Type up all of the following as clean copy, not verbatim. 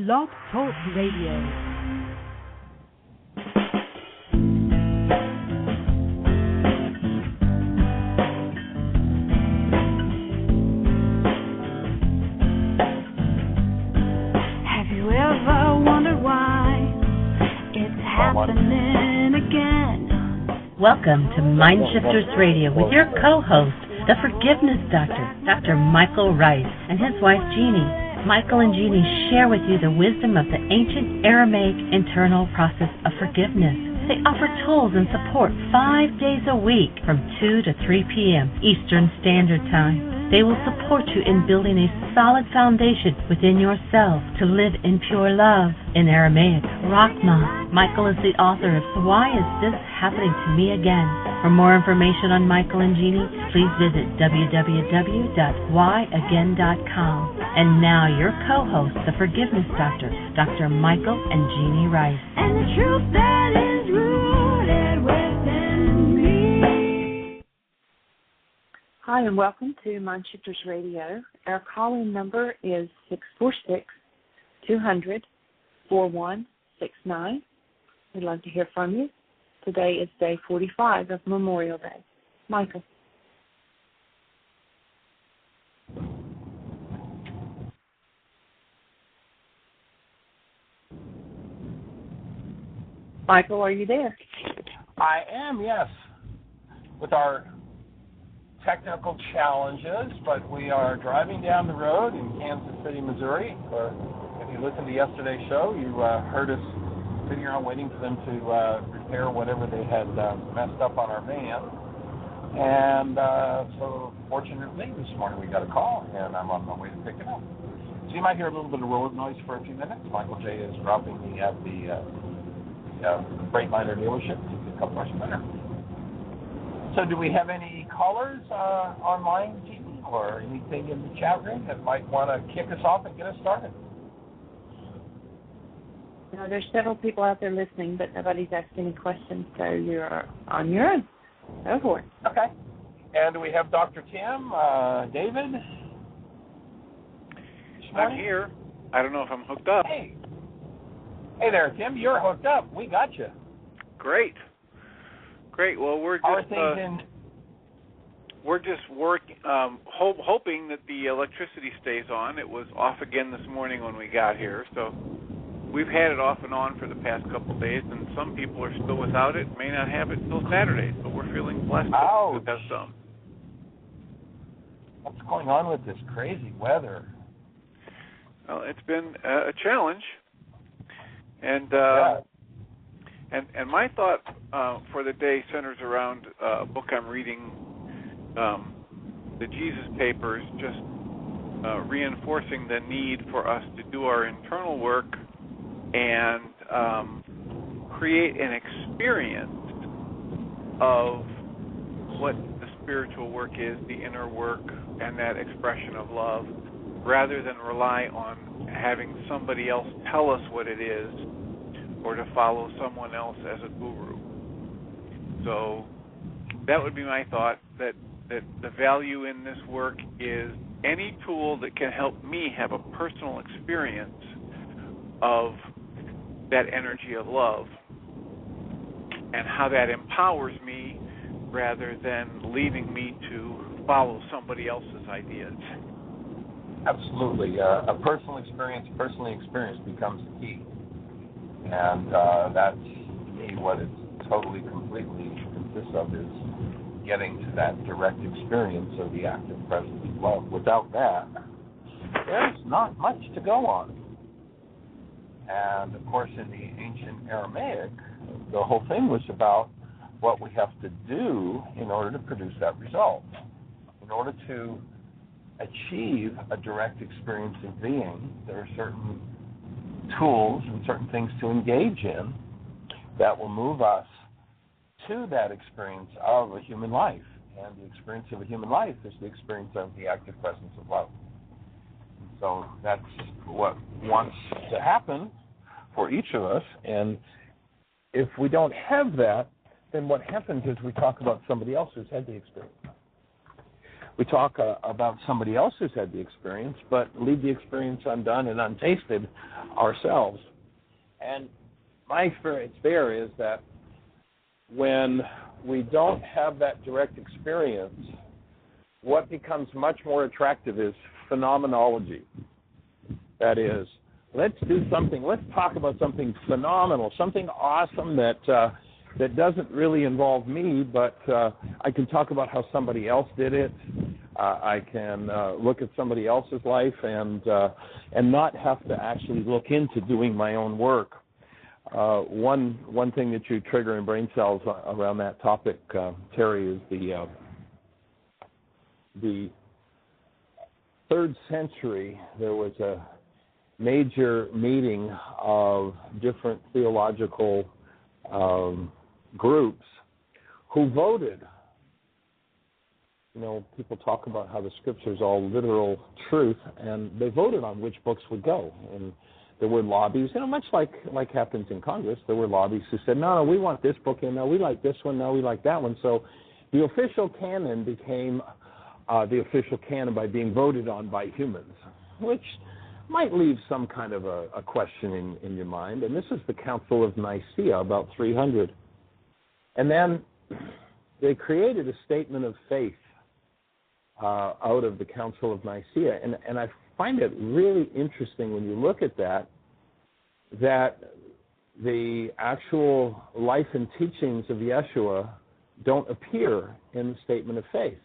Blog Talk Radio. Welcome to MindShifters Radio with your co-host, the Forgiveness Doctor, Dr. Michael Ryce, and his wife Jeanie. Michael and Jeanie share with you the wisdom of the ancient Aramaic internal process of forgiveness. They offer tools and support 5 days a week from 2 to 3 p.m. Eastern Standard Time. They will support you in building a solid foundation within yourself to live in pure love. In Aramaic, Rahma. Michael is the author of Why Is This Happening to Me Again? For more information on Michael and Jeanie, please visit www.whyagain.com. And now your co-host, the Forgiveness Doctor, Dr. Michael and Jeanie Ryce. And the truth that is rooted within me. Hi, and welcome to MindShifters Radio. Our call-in number is 646-200-4169. We'd love to hear from you. Today is day 45 of Memorial Day. Michael. Michael, are you there? I am, yes. With our technical challenges, but we are driving down the road in Kansas City, Missouri. If you listened to yesterday's show, you heard us sitting around waiting for them to repair whatever they had messed up on our van. And so fortunately, this morning we got a call, and I'm on my way to pick it up. So you might hear a little bit of road noise for a few minutes. Michael J. is dropping me at the Freightliner dealership to pick up our spinner. So do we have any callers online, Jeanie, or anything in the chat room that might want to kick us off and get us started? No, there's several people out there listening, but nobody's asked any questions, so you're on your own. Go for it. Okay. And do we have Dr. Tim, David? I'm here. I don't know if I'm hooked up. Hey there, Tim. You're hooked up. We got you. Great. Well, we're just hoping that the electricity stays on. It was off again this morning when we got here, so we've had it off and on for the past couple of days, and some people are still without it. May not have it till Saturday, so we're feeling blessed to have some. What's going on with this crazy weather? Well, it's been a challenge, and my thought for the day centers around a book I'm reading, the Jesus Papers, just reinforcing the need for us to do our internal work and create an experience of what the spiritual work is, the inner work, and that expression of love, rather than rely on having somebody else tell us what it is or to follow someone else as a guru. So that would be my thought, that the value in this work is any tool that can help me have a personal experience of that energy of love and how that empowers me rather than leaving me to follow somebody else's ideas. Absolutely. A personally experienced becomes the key. And that's, to me, what it totally, completely consists of, is getting to that direct experience of the active presence of love. Without that, there's not much to go on. And, of course, in the ancient Aramaic, the whole thing was about what we have to do in order to produce that result. In order to achieve a direct experience of being, there are certain tools and certain things to engage in that will move us to that experience of a human life. And the experience of a human life is the experience of the active presence of love. And so that's what wants to happen for each of us. And if we don't have that, then what happens is we talk about somebody else who's had the experience. we talk about somebody else who's had the experience, but leave the experience undone and untasted ourselves. And my experience there is that when we don't have that direct experience, what becomes much more attractive is phenomenology. That is, let's do something, let's talk about something phenomenal, something awesome that doesn't really involve me, but I can talk about how somebody else did it. I can look at somebody else's life and not have to actually look into doing my own work. One thing that you trigger in brain cells around that topic, Terry, is the 3rd century. There was a major meeting of different theological groups who voted. You know, people talk about how the Scripture's all literal truth, and they voted on which books would go. And there were lobbies, you know, much like happens in Congress. There were lobbies who said, no, we want this book in. No, we like this one. No, we like that one. So the official canon became the official canon by being voted on by humans, which might leave some kind of a question in your mind. And this is the Council of Nicaea, about 300. And then they created a statement of faith out of the Council of Nicaea. And I find it really interesting when you look at that the actual life and teachings of Yeshua don't appear in the statement of faith.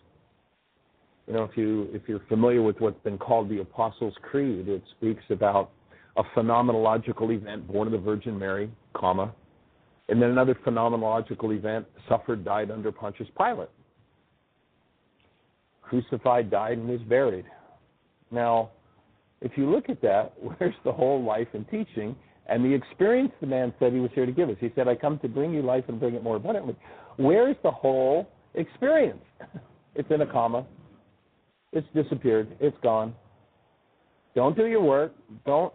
You know, if you're familiar with what's been called the Apostles' Creed, it speaks about a phenomenological event, born of the Virgin Mary, comma, and then another phenomenological event, suffered, died under Pontius Pilate. Crucified, died, and was buried. Now, if you look at that, where's the whole life and teaching and the experience the man said he was here to give us? He said, I come to bring you life and bring it more abundantly. Where's the whole experience? It's in a comma. It's disappeared. It's gone. Don't do your work. Don't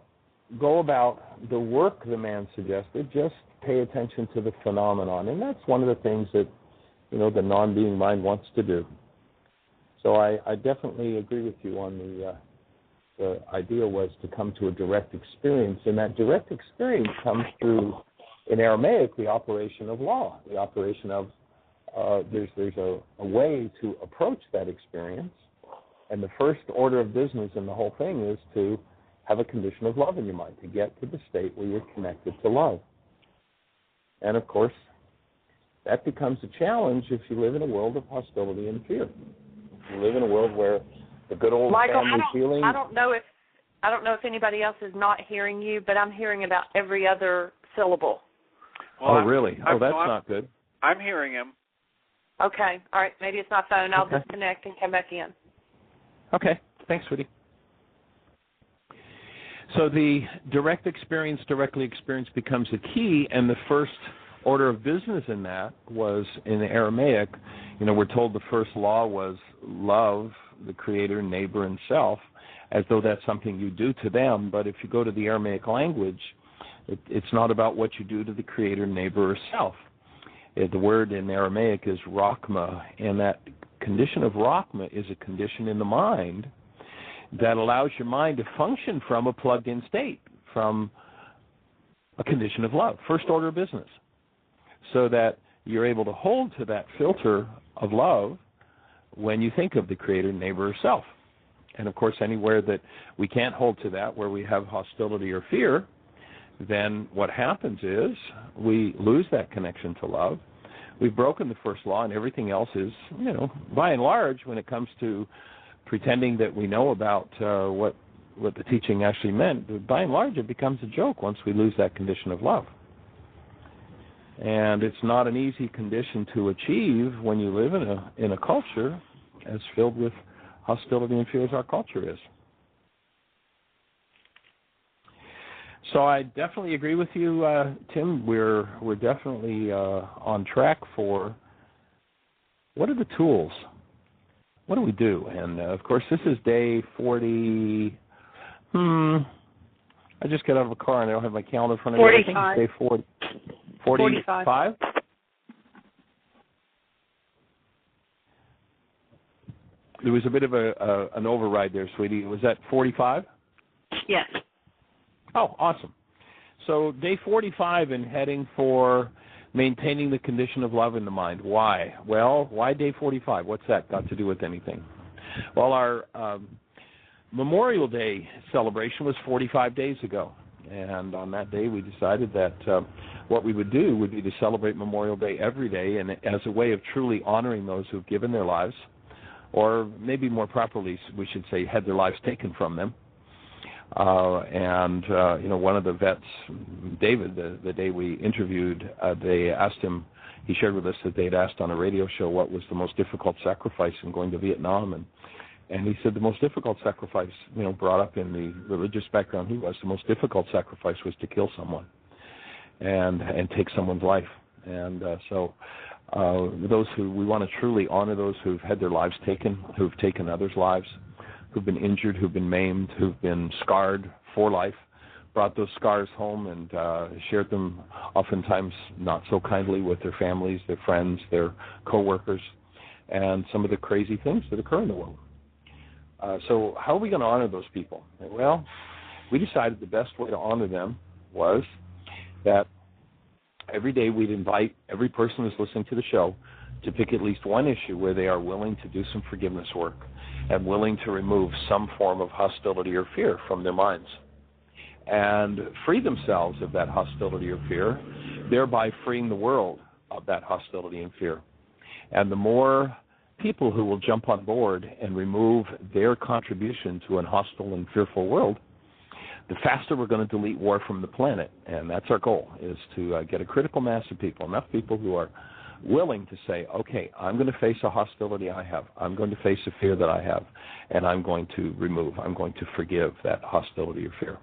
go about the work the man suggested. Just pay attention to the phenomenon. And that's one of the things that, you know, the non-being mind wants to do. So I definitely agree with you on the idea was to come to a direct experience. And that direct experience comes through, in Aramaic, the operation of law, the operation of, there's a way to approach that experience. And the first order of business in the whole thing is to have a condition of love in your mind, to get to the state where you're connected to love. And, of course, that becomes a challenge if you live in a world of hostility and fear. If you live in a world where the good old Michael, family feeling... I don't know if anybody else is not hearing you, but I'm hearing about every other syllable. Well, really? That's not good. I'm hearing him. Okay. All right. Maybe it's my phone. I'll disconnect and come back in. Okay. Thanks, sweetie. So the direct experience, directly experienced becomes the key, and the first order of business in that was in the Aramaic. You know, we're told the first law was love the Creator, neighbor, and self, as though that's something you do to them. But if you go to the Aramaic language, it's not about what you do to the Creator, neighbor, or self. The word in Aramaic is rachma, and that condition of rachma is a condition in the mind that allows your mind to function from a plugged-in state, from a condition of love, first order of business, so that you're able to hold to that filter of love when you think of the Creator, neighbor, or self. And, of course, anywhere that we can't hold to that, where we have hostility or fear, then what happens is we lose that connection to love. We've broken the first law, and everything else is, you know, by and large, when it comes to pretending that we know about what the teaching actually meant, by and large, it becomes a joke once we lose that condition of love. And it's not an easy condition to achieve when you live in a culture as filled with hostility and fear as our culture is. So I definitely agree with you, Tim. We're definitely on track for what are the tools? What do we do? And, of course, this is day 40. I just got out of a car and I don't have my calendar in front of me. 45. I think it's day 45? there was a bit of an override there, sweetie. Was that 45? Yes. Oh, awesome. So day 45 and heading for maintaining the condition of love in the mind. Why? Well, why day 45? What's that got to do with anything? Well, our Memorial Day celebration was 45 days ago. And on that day, we decided that what we would do would be to celebrate Memorial Day every day, and as a way of truly honoring those who've given their lives, or maybe more properly, we should say, had their lives taken from them. One of the vets, David, the day we interviewed, they asked him, he shared with us that they had asked on a radio show what was the most difficult sacrifice in going to Vietnam, and he said the most difficult sacrifice, brought up in the religious background he was, the most difficult sacrifice was to kill someone and take someone's life. And those who, we want to truly honor those who've had their lives taken, who've taken others' lives, who've been injured, who've been maimed, who've been scarred for life, brought those scars home and shared them oftentimes not so kindly with their families, their friends, their co-workers, and some of the crazy things that occur in the world. So how are we going to honor those people? Well, we decided the best way to honor them was that every day we'd invite every person who's listening to the show to pick at least one issue where they are willing to do some forgiveness work and willing to remove some form of hostility or fear from their minds and free themselves of that hostility or fear, thereby freeing the world of that hostility and fear. And the more people who will jump on board and remove their contribution to an hostile and fearful world, the faster we're going to delete war from the planet. And that's our goal, is to get a critical mass of people, enough people who are willing to say, okay, I'm going to face a hostility I have. I'm going to face a fear that I have, and I'm going to I'm going to forgive that hostility or fear.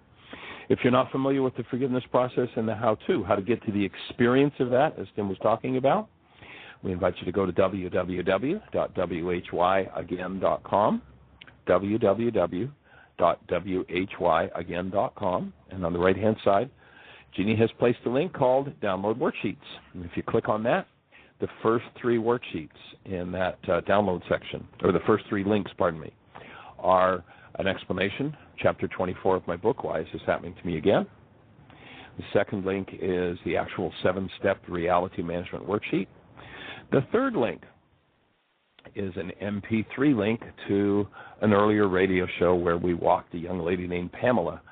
If you're not familiar with the forgiveness process and the how-to, how to get to the experience of that, as Tim was talking about, we invite you to go to www.whyagain.com, www.whyagain.com, and on the right-hand side, Jeanie has placed a link called Download Worksheets. And if you click on that, the first three worksheets in that download section, or the first three links, are an explanation, chapter 24 of my book, Why Is This Happening to Me Again? The second link is the actual 7-step reality management worksheet. The third link is an MP3 link to an earlier radio show where we walked a young lady named Pamela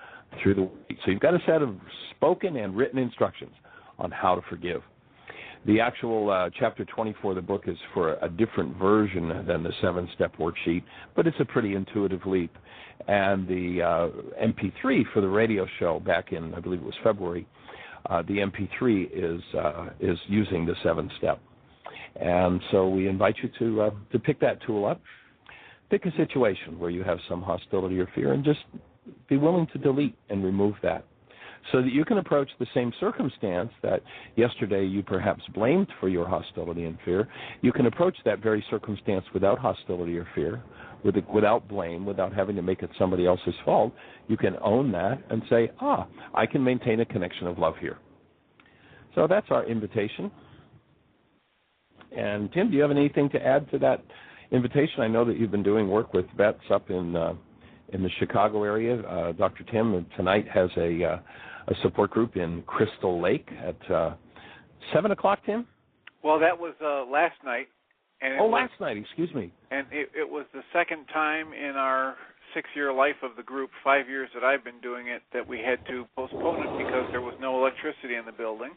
through the worksheet. So you've got a set of spoken and written instructions on how to forgive. The actual chapter 24 of the book is for a different version than the 7-step worksheet, but it's a pretty intuitive leap. And the MP3 for the radio show back in, I believe it was February, the MP3 is using the 7-step. And so we invite you to pick that tool up. Pick a situation where you have some hostility or fear and just be willing to delete and remove that, so that you can approach the same circumstance that yesterday you perhaps blamed for your hostility and fear. You can approach that very circumstance without hostility or fear, without blame, without having to make it somebody else's fault. You can own that and say, I can maintain a connection of love here. So that's our invitation. And Tim, do you have anything to add to that invitation? I know that you've been doing work with vets up in the Chicago area. Dr. Tim tonight has a support group in Crystal Lake at 7 o'clock, Tim? Well, that was last night. And last night, excuse me. And it was the second time in our 6-year life of the group, 5 years that I've been doing it, that we had to postpone it because there was no electricity in the building.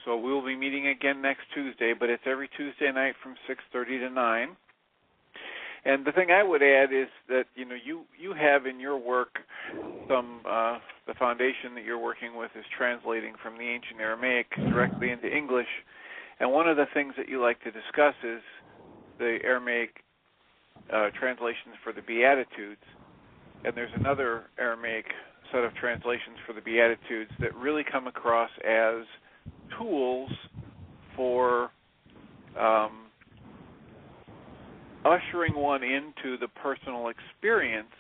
So we will be meeting again next Tuesday, but it's every Tuesday night from 6:30 to 9. And the thing I would add is that, you have in your work the foundation that you're working with is translating from the ancient Aramaic directly into English. And one of the things that you like to discuss is the Aramaic translations for the Beatitudes. And there's another Aramaic set of translations for the Beatitudes that really come across as tools for ushering one into the personal experience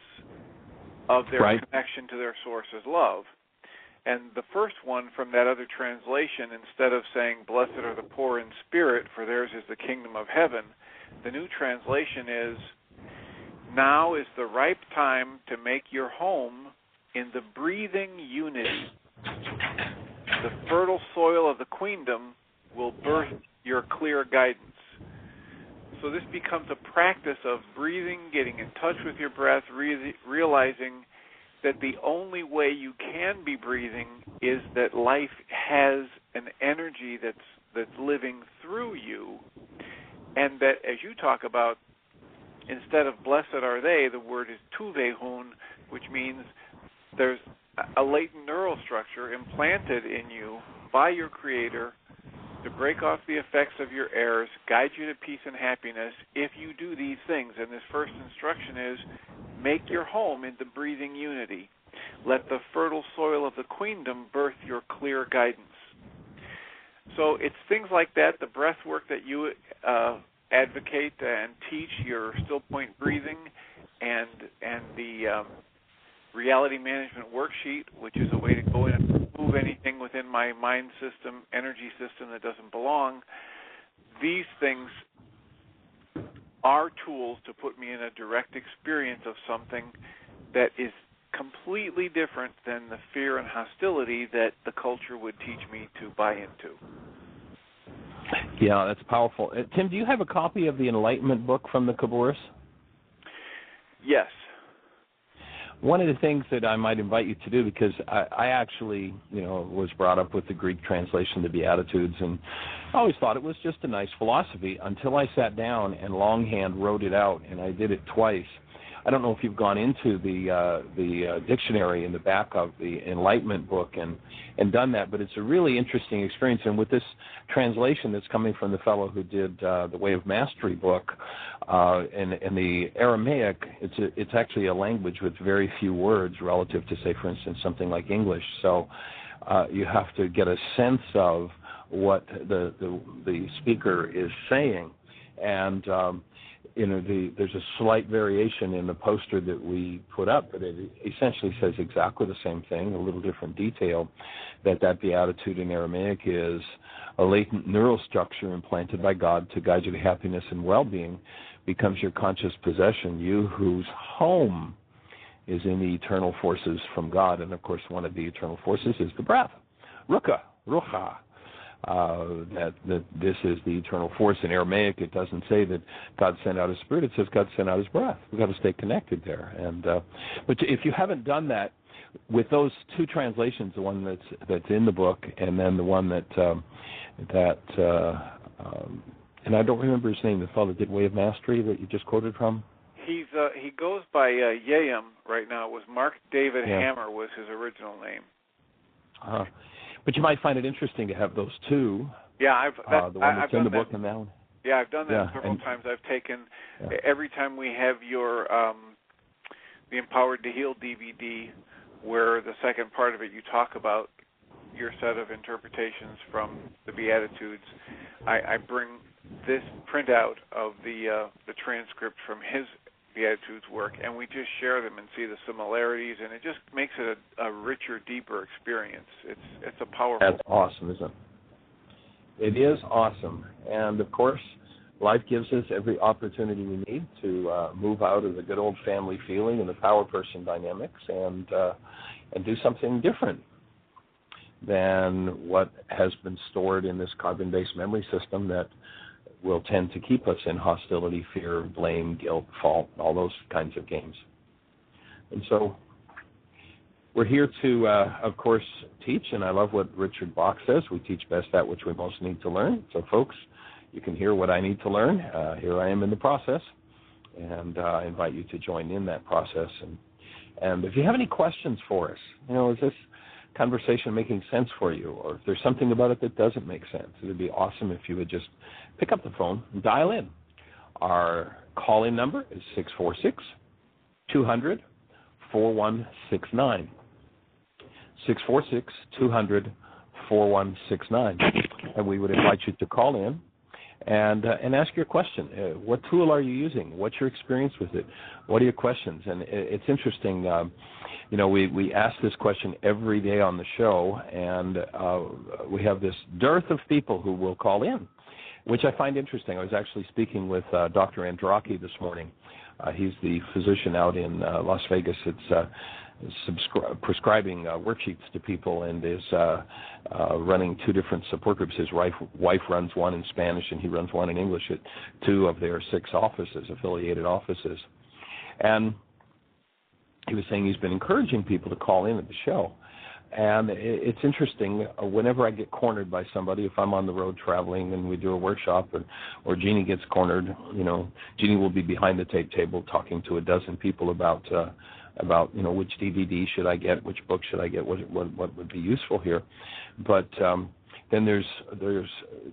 of their connection to their source's love. And the first one from that other translation, instead of saying, blessed are the poor in spirit, for theirs is the kingdom of heaven, The new translation is, now is the ripe time to make your home in the breathing unity. The fertile soil of the queendom will birth your clear guidance. So this becomes a practice of breathing, getting in touch with your breath, realizing that the only way you can be breathing is that life has an energy that's living through you, and that, as you talk about, instead of blessed are they, the word is tuvehun, which means there's a latent neural structure implanted in you by your Creator to break off the effects of your errors, guide you to peace and happiness if you do these things. And this first instruction is, make your home in the breathing unity. Let the fertile soil of the queendom birth your clear guidance. So it's things like that, the breath work that you advocate and teach, your still point breathing, and the reality management worksheet, which is a way to go in and remove anything within my mind system, energy system that doesn't belong. These things are tools to put me in a direct experience of something that is completely different than the fear and hostility that the culture would teach me to buy into. Yeah, that's powerful. Tim, do you have a copy of the Enlightenment book from the gu-rus? Yes. One of the things that I might invite you to do, because I actually, was brought up with the Greek translation of the Beatitudes, and I always thought it was just a nice philosophy until I sat down and longhand wrote it out, and I did it twice. I don't know if you've gone into the dictionary in the back of the Enlightenment book and done that, but it's a really interesting experience. And with this translation that's coming from the fellow who did the Way of Mastery book, in the Aramaic, it's actually a language with very few words relative to, say, for instance, something like English. So you have to get a sense of what the speaker is saying, and there's a slight variation in the poster that we put up, but it essentially says exactly the same thing, a little different detail, that beatitude in Aramaic is a latent neural structure implanted by God to guide you to happiness and well-being becomes your conscious possession, you whose home is in the eternal forces from God. And, of course, one of the eternal forces is the breath, rucha. That this is the eternal force. In Aramaic, it doesn't say that God sent out His Spirit. It says God sent out His breath. We've got to stay connected there. And but if you haven't done that with those two translations, the one that's in the book, and then the one that and I don't remember his name, the fellow that did Way of Mastery that you just quoted from. He goes by Yayam right now. It was Mark David Hammer was his original name. But you might find it interesting to have those two. Yeah, the one that's in the book and that one. Yeah, I've done that several times. I've taken every time we have your the Empowered to Heal DVD, where the second part of it you talk about your set of interpretations from the Beatitudes. I bring this printout of the transcript from his Beatitudes work, and we just share them and see the similarities, and it just makes it a richer, deeper experience. It's a powerful. That's awesome, isn't it? It is awesome, and of course, life gives us every opportunity we need to move out of the good old family feeling and the power person dynamics, and do something different than what has been stored in this carbon-based memory system that will tend to keep us in hostility, fear, blame, guilt, fault, all those kinds of games. And so we're here to, of course, teach, and I love what Richard Bach says, we teach best that which we most need to learn. So, folks, you can hear what I need to learn. Here I am in the process, and I invite you to join in that process. And if you have any questions for us, is this conversation making sense for you, or if there's something about it that doesn't make sense, it would be awesome if you would just pick up the phone and dial in. Our call-in number is 646-200-4169. 646-200-4169. And we would invite you to call in and ask your question. What tool are you using? What's your experience with it? What are your questions? And it's interesting. We ask this question every day on the show, and we have this dearth of people who will call in. which I find interesting. I was actually speaking with Dr. Andraki this morning. He's the physician out in Las Vegas. It's prescribing worksheets to people and is running 2 different support groups. His wife runs one in Spanish and he runs one in English at 2 of their 6 offices, affiliated offices. And he was saying he's been encouraging people to call in at the show. And it's interesting, whenever I get cornered by somebody, if I'm on the road traveling and we do a workshop or Jeanie gets cornered, Jeanie will be behind the tape table talking to a dozen people about which DVD should I get, which book should I get, what would be useful here. But then there's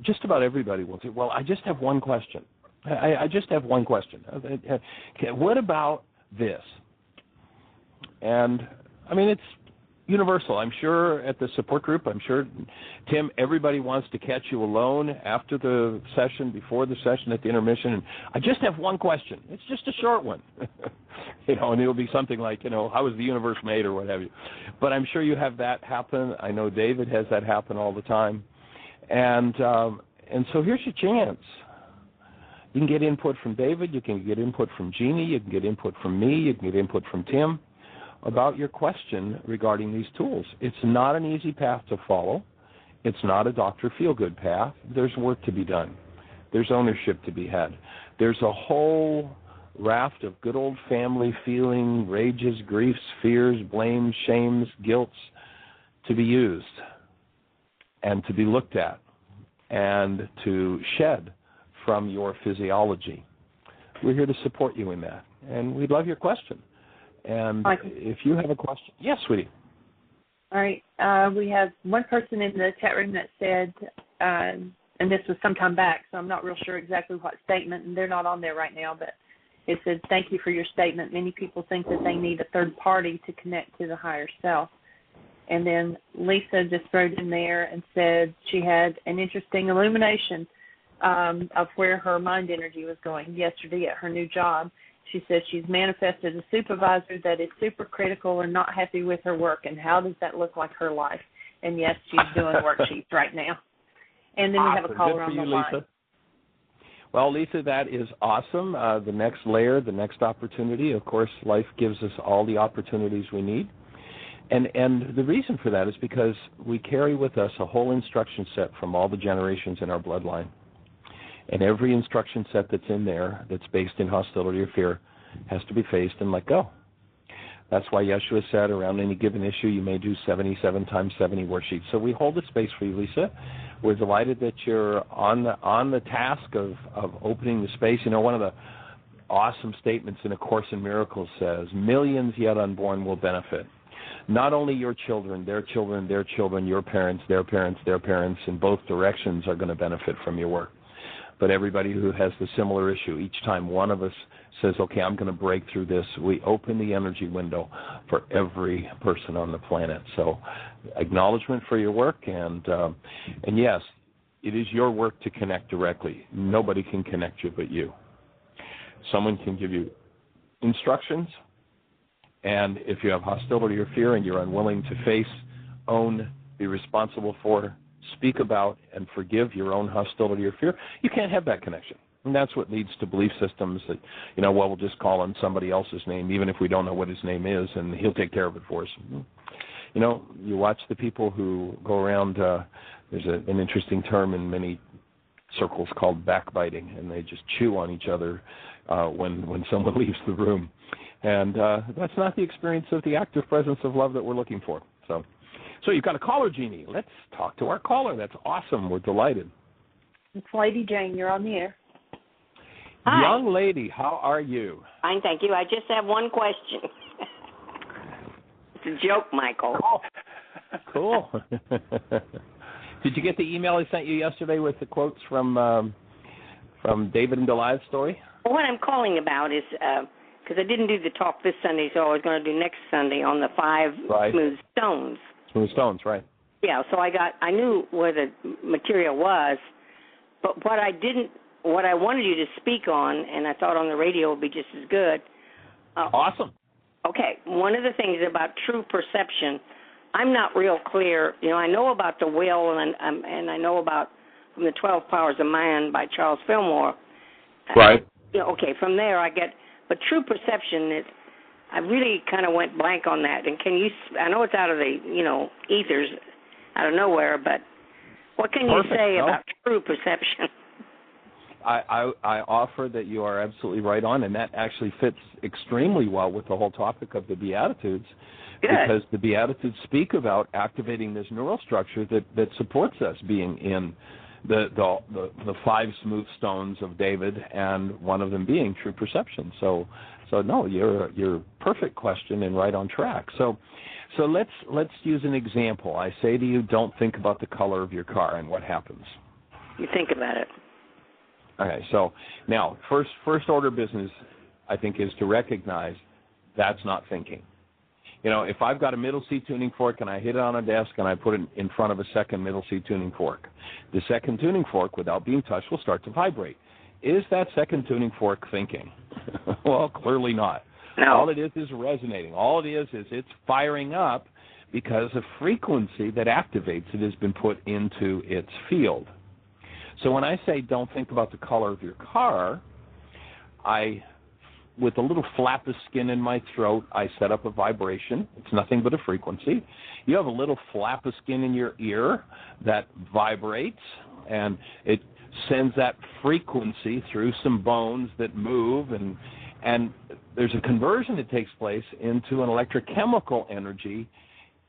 just about everybody will say, well, I just have one question. I just have one question. What about this? And, I mean, it's universal. I'm sure at the support group, I'm sure, Tim, everybody wants to catch you alone after the session, before the session, at the intermission. And I just have one question. It's just a short one. And it'll be something like, how was the universe made or what have you. But I'm sure you have that happen. I know David has that happen all the time. And so here's your chance. You can get input from David. You can get input from Jeanie. You can get input from me. You can get input from Tim about your question regarding these tools. It's not an easy path to follow. It's not a Dr. Feelgood path. There's work to be done. There's ownership to be had. There's a whole raft of good old family feeling, rages, griefs, fears, blames, shames, guilts to be used and to be looked at and to shed from your physiology. We're here to support you in that, and we'd love your question. And if you have a question, yes, sweetie. All right. We have one person in the chat room that said, and this was some time back, so I'm not real sure exactly what statement, and they're not on there right now, but it said, thank you for your statement. Many people think that they need a third party to connect to the higher self. And then Lisa just wrote in there and said she had an interesting illumination of where her mind energy was going yesterday at her new job. She said she's manifested a supervisor that is super critical and not happy with her work, and how does that look like her life? And, yes, she's doing worksheets right now. And then we have a caller on the line. Lisa. Well, Lisa, that is awesome. The next layer, the next opportunity, of course, life gives us all the opportunities we need. And the reason for that is because we carry with us a whole instruction set from all the generations in our bloodline. And every instruction set that's in there that's based in hostility or fear has to be faced and let go. That's why Yeshua said around any given issue you may do 77 times 70 worksheets. So we hold the space for you, Lisa. We're delighted that you're on the task of opening the space. One of the awesome statements in A Course in Miracles says, millions yet unborn will benefit. Not only your children, their children, their children, your parents, their parents, their parents, in both directions are going to benefit from your work. But everybody who has the similar issue, each time one of us says, okay, I'm going to break through this, we open the energy window for every person on the planet. So acknowledgement for your work, and yes, it is your work to connect directly. Nobody can connect you but you. Someone can give you instructions, and if you have hostility or fear and you're unwilling to face, own, be responsible for, speak about, and forgive your own hostility or fear, you can't have that connection. And that's what leads to belief systems that, we'll just call on somebody else's name, even if we don't know what his name is, and he'll take care of it for us. You watch the people who go around, there's an interesting term in many circles called backbiting, and they just chew on each other when someone leaves the room. And that's not the experience of the active presence of love that we're looking for. So you've got a caller, Jeanie. Let's talk to our caller. That's awesome. We're delighted. It's Lady Jane. You're on the air. Hi. Young lady, how are you? Fine, thank you. I just have one question. It's a joke, Michael. Cool. Did you get the email I sent you yesterday with the quotes from David and Goliath's story? Well, what I'm calling about is, because I didn't do the talk this Sunday, so I was going to do next Sunday on the 5 smooth stones. Smooth stones, right. Yeah, so I knew where the material was, but what I wanted you to speak on, and I thought on the radio would be just as good. Awesome. Okay, one of the things about true perception, I'm not real clear. I know about the will, and I know about The 12 Powers of Man by Charles Fillmore. Right. Okay, from there I get, but true perception, I really kind of went blank on that. And can you, I know it's out of the, ethers, out of nowhere, but what can you say about true perception? I offer that you are absolutely right on, and that actually fits extremely well with the whole topic of the Beatitudes. Good. Because the Beatitudes speak about activating this neural structure that supports us being in the 5 smooth stones of David, and one of them being true perception. So no, you're perfect question and right on track. So let's use an example. I say to you, don't think about the color of your car, and what happens? You think about it. Okay, so now first order business, I think, is to recognize that's not thinking. If I've got a middle C tuning fork and I hit it on a desk and I put it in front of a second middle C tuning fork, the second tuning fork, without being touched, will start to vibrate. Is that second tuning fork thinking? Well, clearly not. No. All it is resonating. All it is it's firing up because a frequency that activates it has been put into its field. So when I say don't think about the color of your car, with a little flap of skin in my throat, I set up a vibration. It's nothing but a frequency. You have a little flap of skin in your ear that vibrates, and it sends that frequency through some bones that move, and there's a conversion that takes place into an electrochemical energy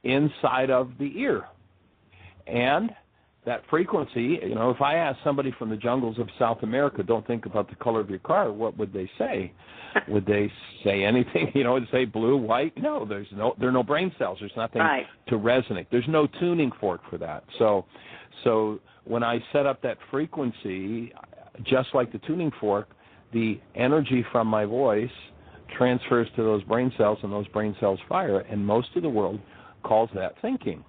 inside of the ear. And that frequency, if I ask somebody from the jungles of South America, don't think about the color of your car, what would they say? Would they say anything? Would they say blue, white? No, there are no brain cells. There's nothing to resonate. There's no tuning fork for that. So when I set up that frequency, just like the tuning fork, the energy from my voice transfers to those brain cells, and those brain cells fire, and most of the world calls that thinking.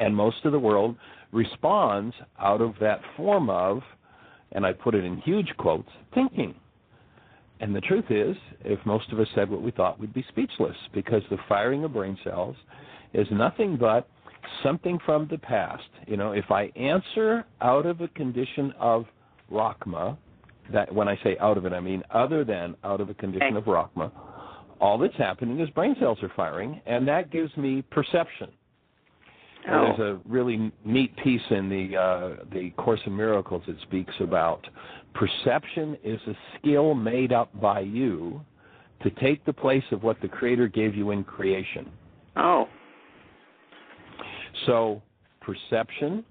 And most of the world responds out of that form of, and I put it in huge quotes, thinking. And the truth is, if most of us said what we thought, we'd be speechless, because the firing of brain cells is nothing but something from the past. If I answer out of a condition of Rachma, that when I say out of it, I mean other than out of a condition of Rachma, all that's happening is brain cells are firing, and that gives me perception. There's a really neat piece in the Course in Miracles that speaks about perception is a skill made up by you to take the place of what the Creator gave you in creation. Oh. So perception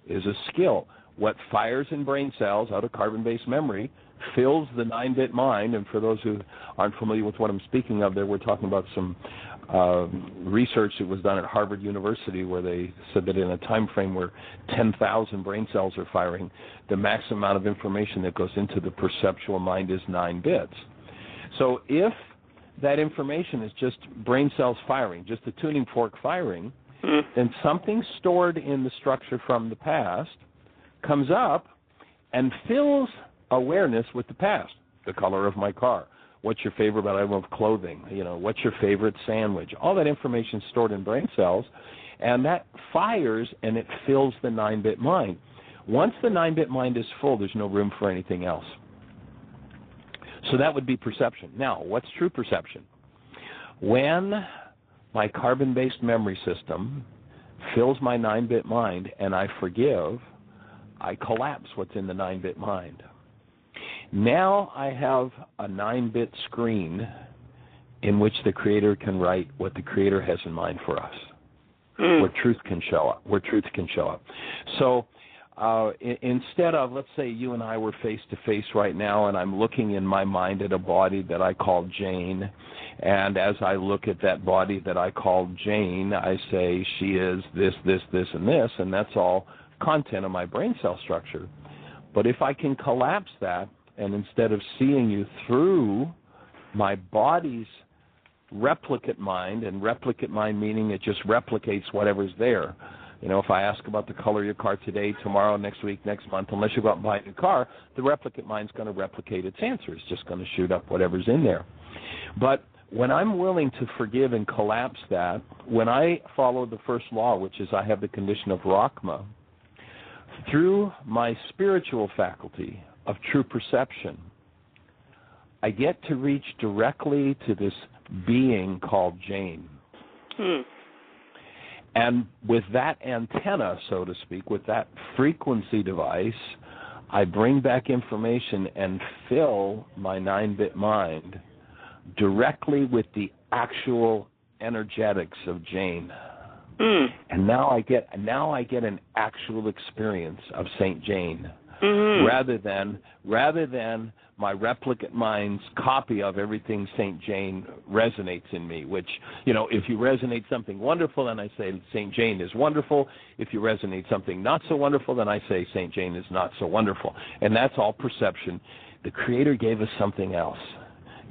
is a skill. What fires in brain cells out of carbon-based memory fills the 9-bit mind, and for those who aren't familiar with what I'm speaking of there, we're talking about some research that was done at Harvard University where they said that in a time frame where 10,000 brain cells are firing, the maximum amount of information that goes into the perceptual mind is 9 bits. So if that information is just brain cells firing, just the tuning fork firing, then something stored in the structure from the past comes up and fills awareness with the past. The color of my car. What's your favorite item of clothing? What's your favorite sandwich? All that information is stored in brain cells, and that fires and it fills the 9-bit mind. Once the 9-bit mind is full, there's no room for anything else. So that would be perception. Now, what's true perception? When my carbon-based memory system fills my 9-bit mind and I forgive, I collapse what's in the 9-bit mind. Now I have a 9-bit screen in which the Creator can write what the Creator has in mind for us, where truth can show up. So instead of, let's say you and I were face to face right now, and I'm looking in my mind at a body that I call Jane, and as I look at that body that I call Jane, I say she is this, this, this, and this, and that's all content of my brain cell structure. But if I can collapse that, and instead of seeing you through my body's replicate mind, and replicate mind meaning it just replicates whatever's there. If I ask about the color of your car today, tomorrow, next week, next month, unless you go out and buy a new car, the replicate mind's going to replicate its answer. It's just going to shoot up whatever's in there. But when I'm willing to forgive and collapse that, when I follow the first law, which is I have the condition of Rachma, through my spiritual faculty of true perception, I get to reach directly to this being called Jane. And with that antenna, so to speak, with that frequency device, I bring back information and fill my 9-bit mind directly with the actual energetics of Jane. And now I get an actual experience of Saint Jane, rather than my replicate mind's copy of everything Saint Jane resonates in me. Which, if you resonate something wonderful, then I say Saint Jane is wonderful. If you resonate something not so wonderful, then I say Saint Jane is not so wonderful. And that's all perception. The Creator gave us something else.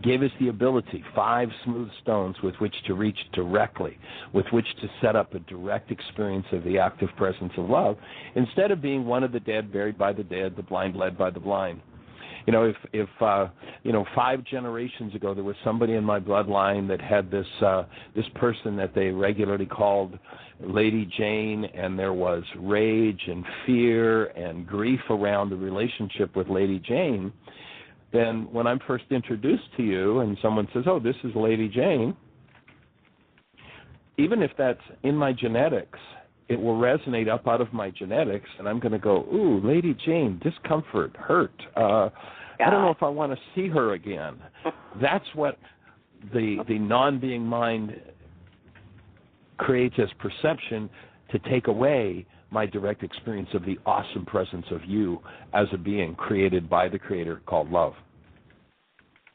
Gave us the ability, 5 smooth stones with which to reach directly, with which to set up a direct experience of the active presence of love, instead of being one of the dead, buried by the dead, the blind led by the blind. If 5 generations ago there was somebody in my bloodline that had this person that they regularly called Lady Jane, and there was rage and fear and grief around the relationship with Lady Jane, then when I'm first introduced to you and someone says, oh, this is Lady Jane, even if that's in my genetics, it will resonate up out of my genetics, and I'm going to go, ooh, Lady Jane, discomfort, hurt. I don't know if I want to see her again. That's what the non-being mind creates as perception to take away my direct experience of the awesome presence of you as a being created by the Creator called love.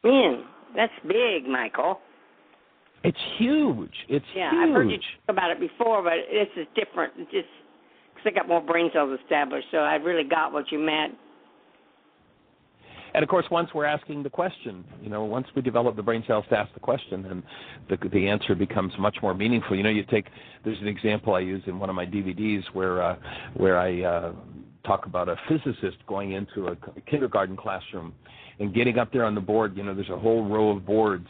Man, that's big, Michael. It's huge. It's huge. I've heard you talk about it before, but this is different. Just because I got more brain cells established, so I really got what you meant. And, of course, once we're asking the question, once we develop the brain cells to ask the question, then the answer becomes much more meaningful. There's an example I use in one of my DVDs where I talk about a physicist going into a kindergarten classroom and getting up there on the board. There's a whole row of boards,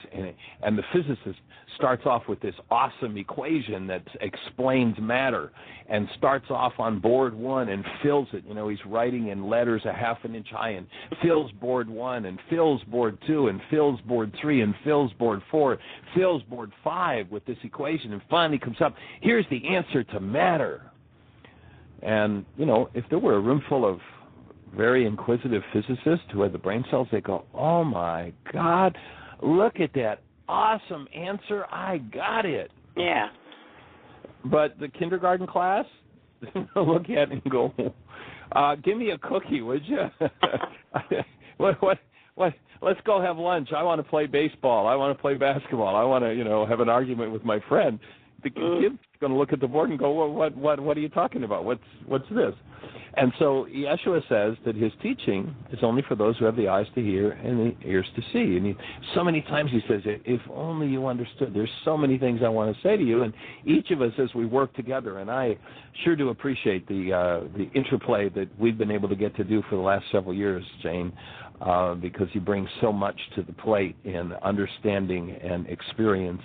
and the physicist starts off with this awesome equation that explains matter, and starts off on board 1 and fills it. He's writing in letters a half an inch high, and fills board 1 and fills board 2 and fills board 3 and fills board 4, fills board 5 with this equation, and finally comes up, here's the answer to matter. And, if there were a room full of very inquisitive physicists who had the brain cells, they go, oh, my God, look at that awesome answer. I got it. Yeah. But the kindergarten class, look at it and go, give me a cookie, would you? What? Let's go have lunch. I want to play baseball. I want to play basketball. I want to, have an argument with my friend. The kid's going to look at the board and go, well, what are you talking about? What's this? And so Yeshua says that his teaching is only for those who have the eyes to hear and the ears to see. And so many times he says, if only you understood. There's so many things I want to say to you. And each of us, as we work together, and I sure do appreciate the interplay that we've been able to get to do for the last several years, Jane, because you bring so much to the plate in understanding and experience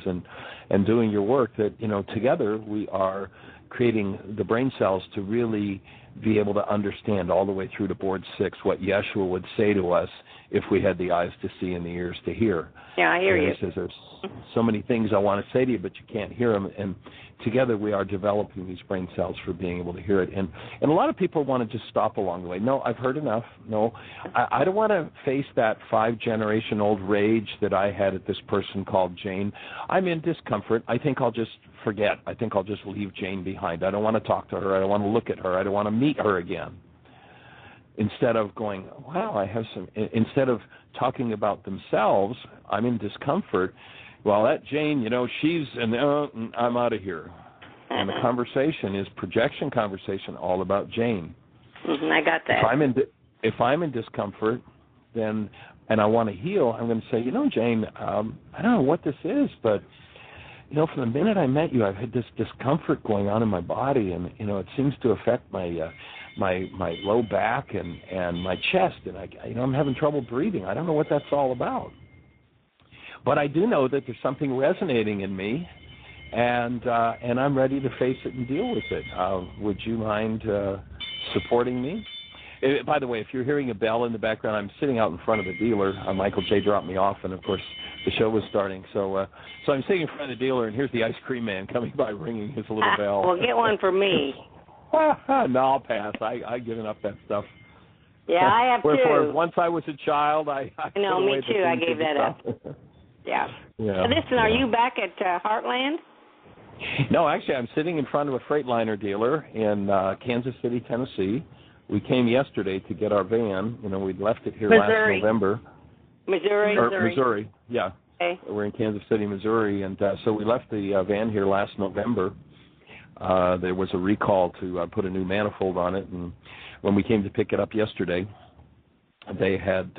and doing your work that, together we are creating the brain cells to really be able to understand all the way through to board 6 what Yeshua would say to us if we had the eyes to see and the ears to hear. Yeah, I hear you. He says there's so many things I want to say to you, but you can't hear them. And together we are developing these brain cells for being able to hear it. And a lot of people want to just stop along the way. No, I've heard enough. No, I don't want to face that 5-generation-old rage that I had at this person called Jane. I'm in discomfort. I think I'll just forget. I think I'll just leave Jane behind. I don't want to talk to her. I don't want to look at her. I don't want to meet her again. Instead of going, wow, instead of talking about themselves, I'm in discomfort. Well, that Jane, I'm out of here. And the conversation is projection conversation all about Jane. Mm-hmm, I got that. If I'm in discomfort, then, and I want to heal, I'm going to say, Jane, I don't know what this is, but, from the minute I met you, I've had this discomfort going on in my body, and, it seems to affect my low back and my chest, and I'm having trouble breathing. I don't know what that's all about. But I do know that there's something resonating in me, and I'm ready to face it and deal with it. Would you mind supporting me. By the way, if you're hearing a bell in the background, I'm sitting out in front of a dealer. Michael J. dropped me off, and, of course, the show was starting. So I'm sitting in front of the dealer, and here's the ice cream man coming by ringing his little bell. Well, get one for me. No, I'll pass. I've given up that stuff. Yeah, I have Wherefore, too. once I was a child, I No, me too. I gave that up. Yeah. So listen, are you back at Heartland? No, actually, I'm sitting in front of a Freightliner dealer in Kansas City, Tennessee. We came yesterday to get our van. We'd left it here last November. Missouri, yeah. Okay. We're in Kansas City, Missouri, and so we left the van here last November. There was a recall to put a new manifold on it, and when we came to pick it up yesterday, they had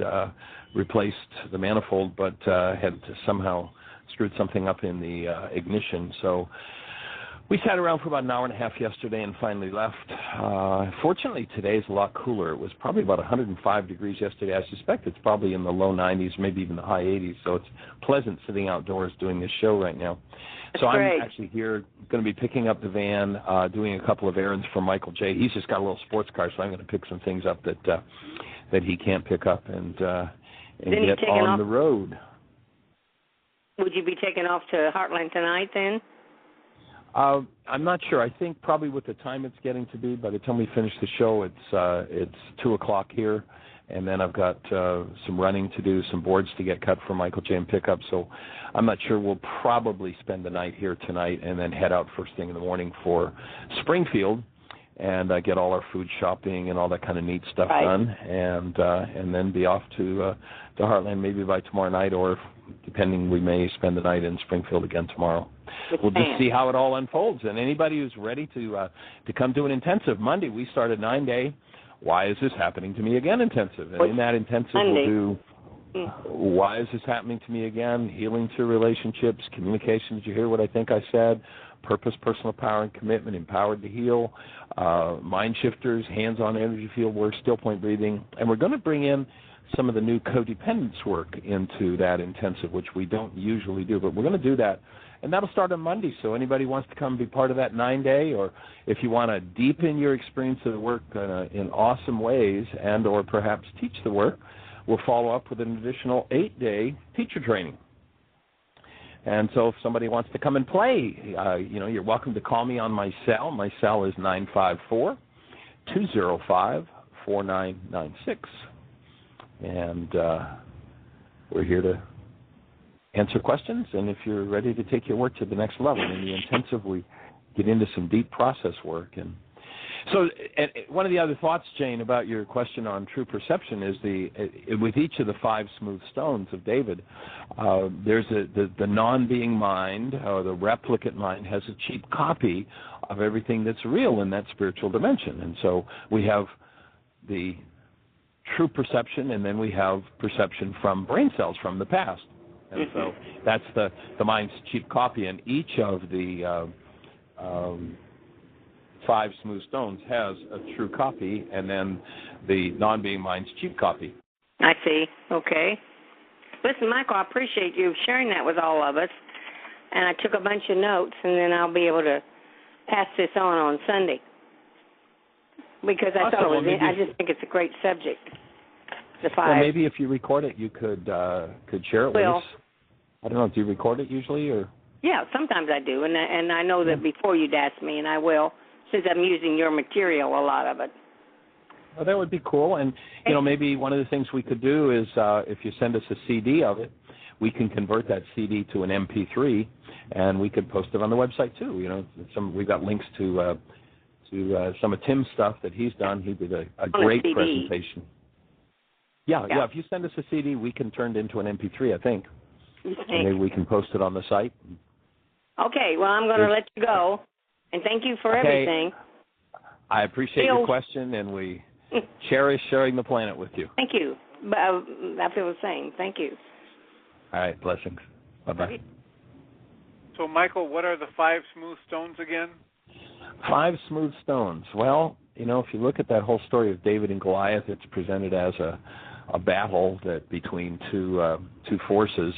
replaced the manifold, but had somehow screwed something up in the ignition. So we sat around for about an hour and a half yesterday and finally left. Fortunately, today's a lot cooler. It was probably about 105 degrees yesterday. I suspect it's probably in the low 90s, maybe even the high 80s. So it's pleasant sitting outdoors doing this show right now. So I'm actually here, going to be picking up the van, doing a couple of errands for Michael J. He's just got a little sports car, so I'm going to pick some things up that he can't pick up and get on the road. Would you be taking off to Heartland tonight then? I'm not sure. I think probably with the time it's getting to be, by the time we finish the show, it's 2 o'clock here, and then I've got some running to do, some boards to get cut for Michael J. and pick up. So I'm not sure. We'll probably spend the night here tonight and then head out first thing in the morning for Springfield and get all our food shopping and all that kind of neat stuff done, and then be off to Heartland maybe by tomorrow night, or depending, we may spend the night in Springfield again tomorrow. We'll just see how it all unfolds. And anybody who's ready to come do an intensive, Monday we start a 9-day Why Is This Happening to Me Again intensive. And in that intensive we'll do Why Is This Happening to Me Again, healing through relationships, communication, did you hear what I think I said, purpose, personal power and commitment, empowered to heal, mind shifters, hands-on energy field work, still point breathing. And we're going to bring in some of the new codependence work into that intensive, which we don't usually do, but we're going to do that. And that'll start on Monday, so anybody wants to come and be part of that 9-day, or if you want to deepen your experience of the work in awesome ways and or perhaps teach the work, we'll follow up with an additional 8-day teacher training. And so if somebody wants to come and play, you're welcome to call me on my cell. My cell is 954-205-4996. And we're here to answer questions, and if you're ready to take your work to the next level. In the intensive, we get into some deep process work. And so one of the other thoughts, Jane, about your question on true perception is with each of the 5 smooth stones of David, there's the non-being mind, or the replicate mind, has a cheap copy of everything that's real in that spiritual dimension. And so we have the true perception, and then we have perception from brain cells from the past. And so that's the mind's cheap copy, and each of the 5 smooth stones has a true copy, and then the non-being mind's cheap copy. I see. Okay. Listen, Michael, I appreciate you sharing that with all of us, and I took a bunch of notes, and then I'll be able to pass this on Sunday, because I thought it was. I just think it's a great subject. The 5. Well, maybe if you record it, you could share it with us. I don't know. Do you record it usually, or? Yeah, sometimes I do, and I know that before you'd ask me, and I will, since I'm using your material, a lot of it. Well, that would be cool, and maybe one of the things we could do is if you send us a CD of it, we can convert that CD to an MP3, and we could post it on the website too. We've got links to some of Tim's stuff that he's done. He did a great presentation. Yeah. If you send us a CD, we can turn it into an MP3, I think. And maybe we can post it on the site. Okay, well, I'm going to let you go, and thank you for everything. I appreciate your question, and we cherish sharing the planet with you. Thank you. I feel the same. Thank you. All right, blessings. Bye-bye. So, Michael, what are the 5 smooth stones again? 5 smooth stones. Well, if you look at that whole story of David and Goliath, it's presented as a battle that between two forces,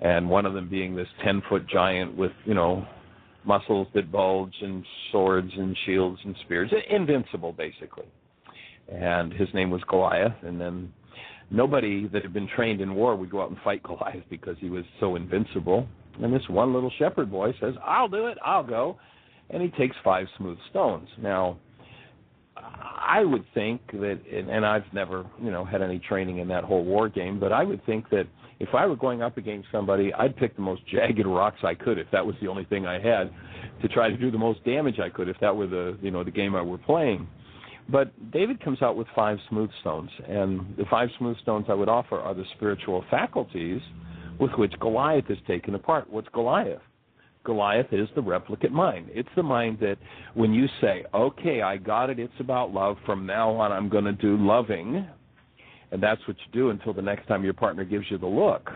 and one of them being this 10-foot giant with, muscles that bulge and swords and shields and spears, invincible basically. And his name was Goliath, and then nobody that had been trained in war would go out and fight Goliath because he was so invincible. And this one little shepherd boy says, I'll do it, I'll go. And he takes 5 smooth stones. Now, I would think that, and I've never, had any training in that whole war game, but I would think that if I were going up against somebody, I'd pick the most jagged rocks I could, if that was the only thing I had, to try to do the most damage I could, if that were the game I were playing. But David comes out with 5 smooth stones, and the 5 smooth stones I would offer are the spiritual faculties with which Goliath is taken apart. What's Goliath? Goliath is the replicate mind. It's the mind that when you say, okay, I got it, it's about love, from now on I'm going to do loving, and that's what you do until the next time your partner gives you the look.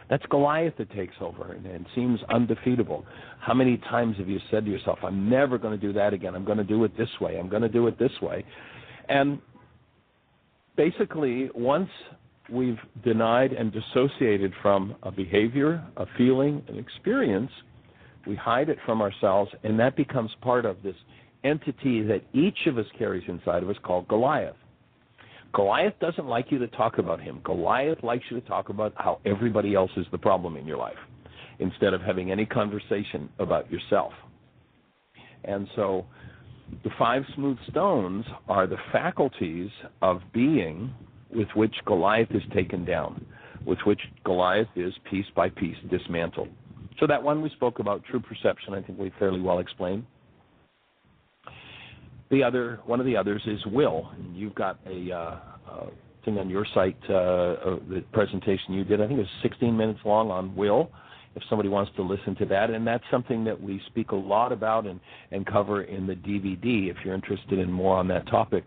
That's Goliath that takes over and seems undefeatable. How many times have you said to yourself, I'm never going to do that again, I'm going to do it this way, I'm going to do it this way. And basically, once we've denied and dissociated from a behavior, a feeling, an experience, we hide it from ourselves, and that becomes part of this entity that each of us carries inside of us called Goliath. Goliath doesn't like you to talk about him. Goliath likes you to talk about how everybody else is the problem in your life instead of having any conversation about yourself. And so the 5 smooth stones are the faculties of being with which Goliath is taken down, with which Goliath is piece by piece dismantled. So that one we spoke about, true perception, I think we fairly well explained. One of the others is will. You've got a thing on your site, the presentation you did. I think it was 16 minutes long on will, if somebody wants to listen to that. And that's something that we speak a lot about and cover in the DVD. If you're interested in more on that topic,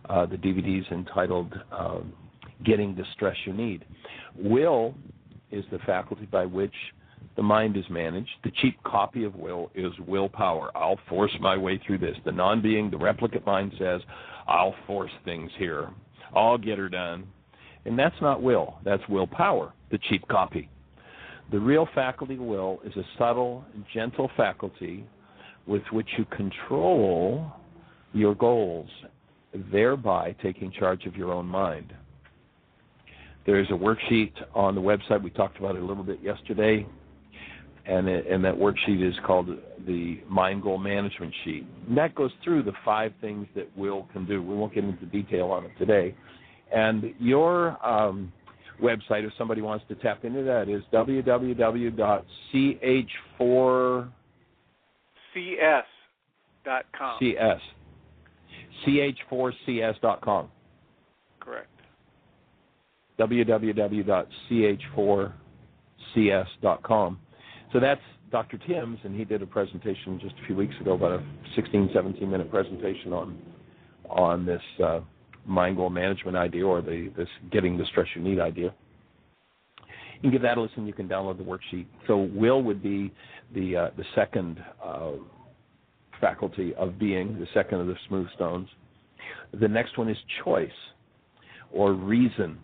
the DVD is entitled Getting the Stress You Need. Will is the faculty by which the mind is managed. The cheap copy of will is willpower. I'll force my way through this. The non-being, the replicate mind says, I'll force things here. I'll get her done. And that's not will. That's willpower, the cheap copy. The real faculty of will is a subtle, gentle faculty with which you control your goals, thereby taking charge of your own mind. There's a worksheet on the website. We talked about it a little bit yesterday. And that worksheet is called the Mind Goal Management Sheet. And that goes through the 5 things that will can do. We won't get into detail on it today. And your website, if somebody wants to tap into that, is www.ch4cs.com. ch4cs.com. Correct. www.ch4cs.com. So that's Dr. Tim's, and he did a presentation just a few weeks ago, about a 16, 17-minute presentation on this mind goal management idea, or this getting the stress you need idea. You can give that a listen. You can download the worksheet. So will would be the second faculty of being, the second of the smooth stones. The next one is choice, or reason.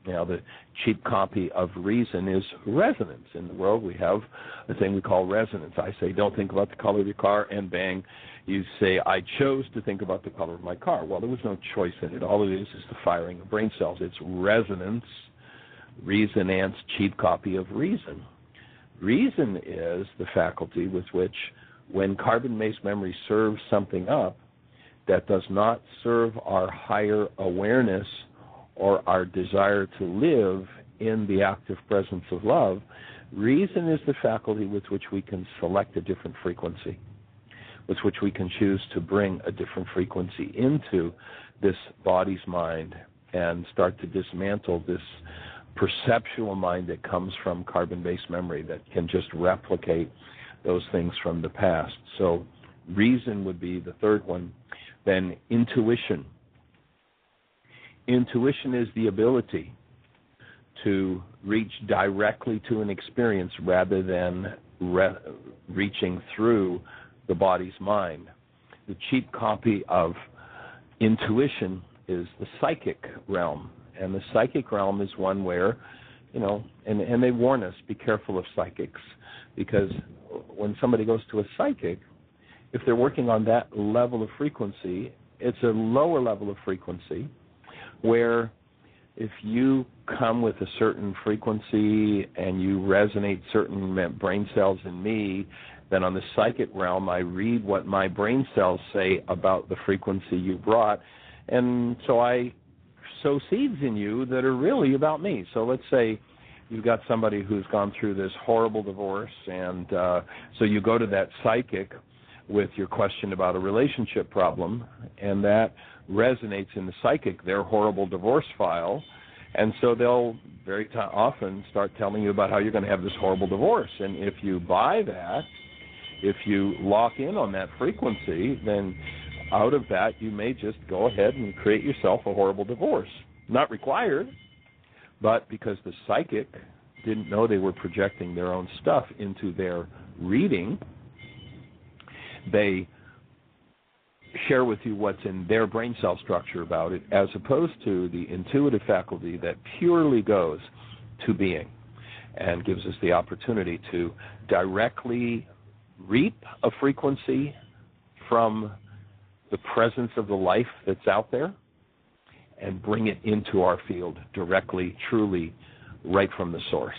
Now, the cheap copy of reason is resonance. In the world, we have a thing we call resonance. I say, don't think about the color of your car, and bang, you say, I chose to think about the color of my car. Well, there was no choice in it. All it is the firing of brain cells. It's resonance, resonance, cheap copy of reason. Reason is the faculty with which, when carbon-based memory serves something up that does not serve our higher awareness or our desire to live in the active presence of love, reason is the faculty with which we can select a different frequency, with which we can choose to bring a different frequency into this body's mind and start to dismantle this perceptual mind that comes from carbon-based memory that can just replicate those things from the past. So reason would be the third one. Then intuition. Intuition is the ability to reach directly to an experience rather than reaching through the body's mind. The cheap copy of intuition is the psychic realm. And the psychic realm is one where, and they warn us, be careful of psychics. because when somebody goes to a psychic, if they're working on that level of frequency, it's a lower level of frequency where if you come with a certain frequency and you resonate certain brain cells in me, then on the psychic realm, I read what my brain cells say about the frequency you brought, and so I sow seeds in you that are really about me. So let's say you've got somebody who's gone through this horrible divorce, and so you go to that psychic with your question about a relationship problem, and that resonates in the psychic, their horrible divorce file, and so they'll very often start telling you about how you're going to have this horrible divorce. And if you buy that, if you lock in on that frequency, then out of that you may just go ahead and create yourself a horrible divorce. Not required, but because the psychic didn't know they were projecting their own stuff into their reading, they share with you what's in their brain cell structure about it, as opposed to the intuitive faculty that purely goes to being and gives us the opportunity to directly reap a frequency from the presence of the life that's out there and bring it into our field directly, truly, right from the source.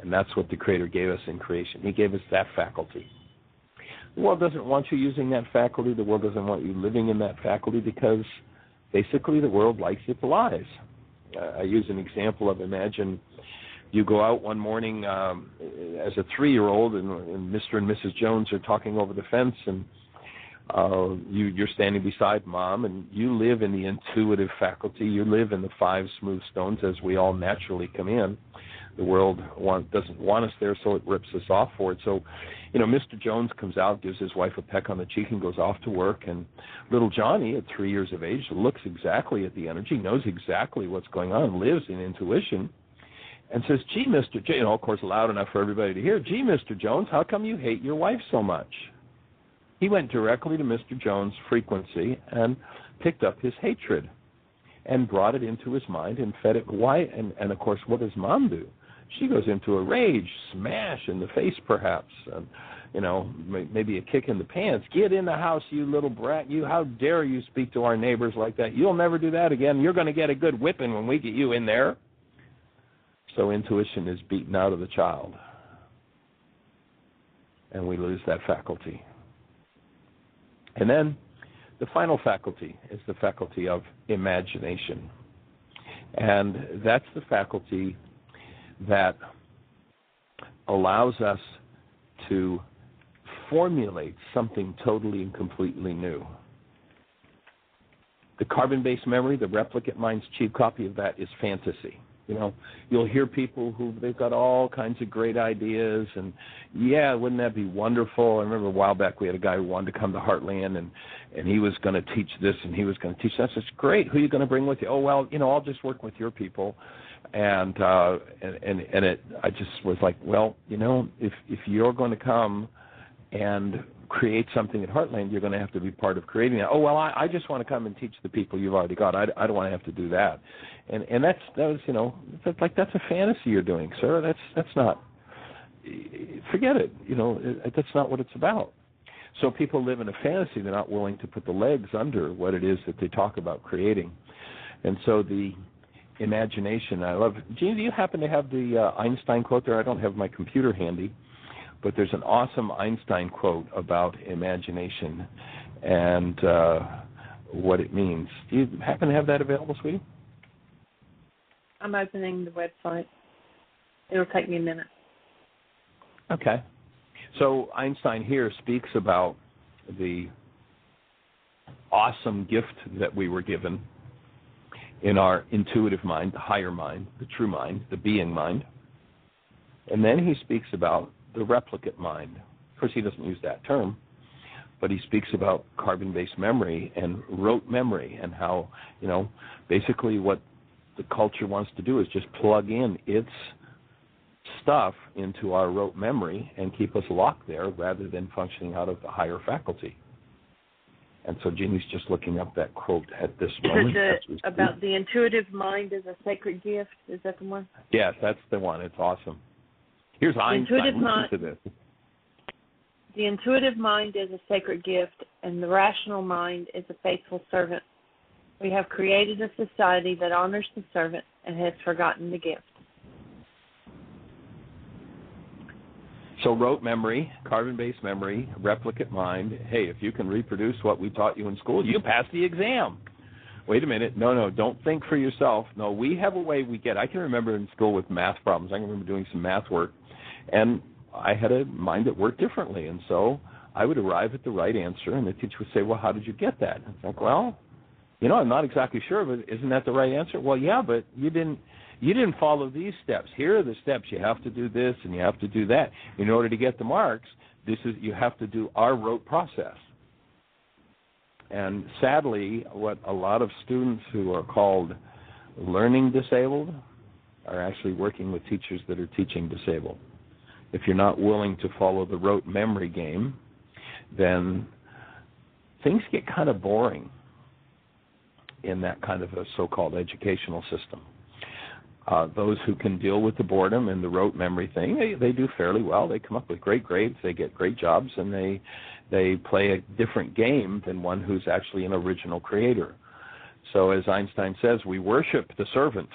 And that's what the Creator gave us in creation. He gave us that faculty. The world doesn't want you using that faculty. The world doesn't want you living in that faculty because basically the world likes its lies. I use an example of, imagine you go out one morning as a 3-year-old and Mr. and Mrs. Jones are talking over the fence, and you're standing beside Mom, and you live in the intuitive faculty. You live in the 5 smooth stones as we all naturally come in. The world doesn't want us there, so it rips us off for it. So, Mr. Jones comes out, gives his wife a peck on the cheek, and goes off to work. And little Johnny, at 3 years of age, looks exactly at the energy, knows exactly what's going on, lives in intuition, and says, "Gee, Mr. Jones," of course, loud enough for everybody to hear, "Gee, Mr. Jones, how come you hate your wife so much?" He went directly to Mr. Jones' frequency and picked up his hatred and brought it into his mind and fed it. Why? And of course, what does Mom do? She goes into a rage, smash in the face perhaps, and, maybe a kick in the pants. "Get in the house, you little brat. How dare you speak to our neighbors like that? You'll never do that again. You're going to get a good whipping when we get you in there." So intuition is beaten out of the child, and we lose that faculty. And then the final faculty is the faculty of imagination. And that's the faculty that allows us to formulate something totally and completely new. The carbon-based memory, the replicate mind's cheap copy of that, is fantasy. You'll hear people who they've got all kinds of great ideas, and yeah, wouldn't that be wonderful? I remember a while back we had a guy who wanted to come to Heartland, and he was going to teach this and he was going to teach that. So it's great. Who are you going to bring with you? Oh, well, I'll just work with your people. And I just was like, well, if you're going to come and create something at Heartland, you're going to have to be part of creating that. Oh, well, I just want to come and teach the people you've already got. I don't want to have to do that. And that's a fantasy you're doing, sir. That's not. Forget it. That's not what it's about. So people live in a fantasy. They're not willing to put the legs under what it is that they talk about creating. And so the imagination, I love. Jean, do you happen to have the Einstein quote there? I don't have my computer handy, but there's an awesome Einstein quote about imagination and what it means. Do you happen to have that available, sweetie? I'm opening the website. It'll take me a minute. Okay. So Einstein here speaks about the awesome gift that we were given in our intuitive mind, the higher mind, the true mind, the being mind. And then he speaks about the replicate mind. Of course, he doesn't use that term, but he speaks about carbon-based memory and rote memory and how, basically what the culture wants to do is just plug in its stuff into our rote memory and keep us locked there rather than functioning out of the higher faculty. And so Jeannie's just looking up that quote at this moment. About the intuitive mind as a sacred gift. Is that the one? Yes, that's the one. It's awesome. Here's Einstein. Listen to this. The intuitive mind is a sacred gift, and the rational mind is a faithful servant. We have created a society that honors the servant and has forgotten the gift. So rote memory, carbon-based memory, replicate mind. Hey, if you can reproduce what we taught you in school, you pass the exam. Wait a minute. No, don't think for yourself. No, we have a way we get. I can remember in school with math problems. I can remember doing some math work, and I had a mind that worked differently. And so I would arrive at the right answer, and the teacher would say, well, how did you get that? It's like, well, I'm not exactly sure, but isn't that the right answer? Well, yeah, but you didn't follow these steps. Here are the steps. You have to do this and you have to do that. In order to get the marks, you have to do our rote process. And sadly, what a lot of students who are called learning disabled are actually working with teachers that are teaching disabled. If you're not willing to follow the rote memory game, then things get kind of boring in that kind of a so-called educational system. Those who can deal with the boredom and the rote memory thing, they do fairly well. They come up with great grades, they get great jobs, and they play a different game than one who's actually an original creator. So as Einstein says, we worship the servant.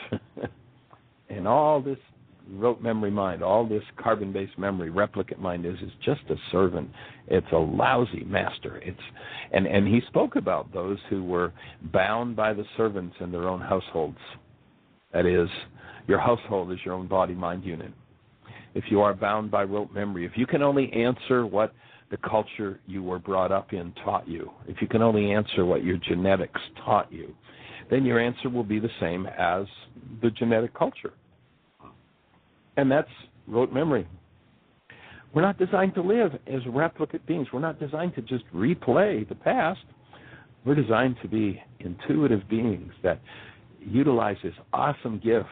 And all this rote memory mind, all this carbon-based memory, replicate mind is just a servant. It's a lousy master. And he spoke about those who were bound by the servants in their own households. That is, your household is your own body-mind unit. If you are bound by rote memory, if you can only answer what the culture you were brought up in taught you, if you can only answer what your genetics taught you, then your answer will be the same as the genetic culture. And that's rote memory. We're not designed to live as replicate beings. We're not designed to just replay the past. We're designed to be intuitive beings that utilize this awesome gift,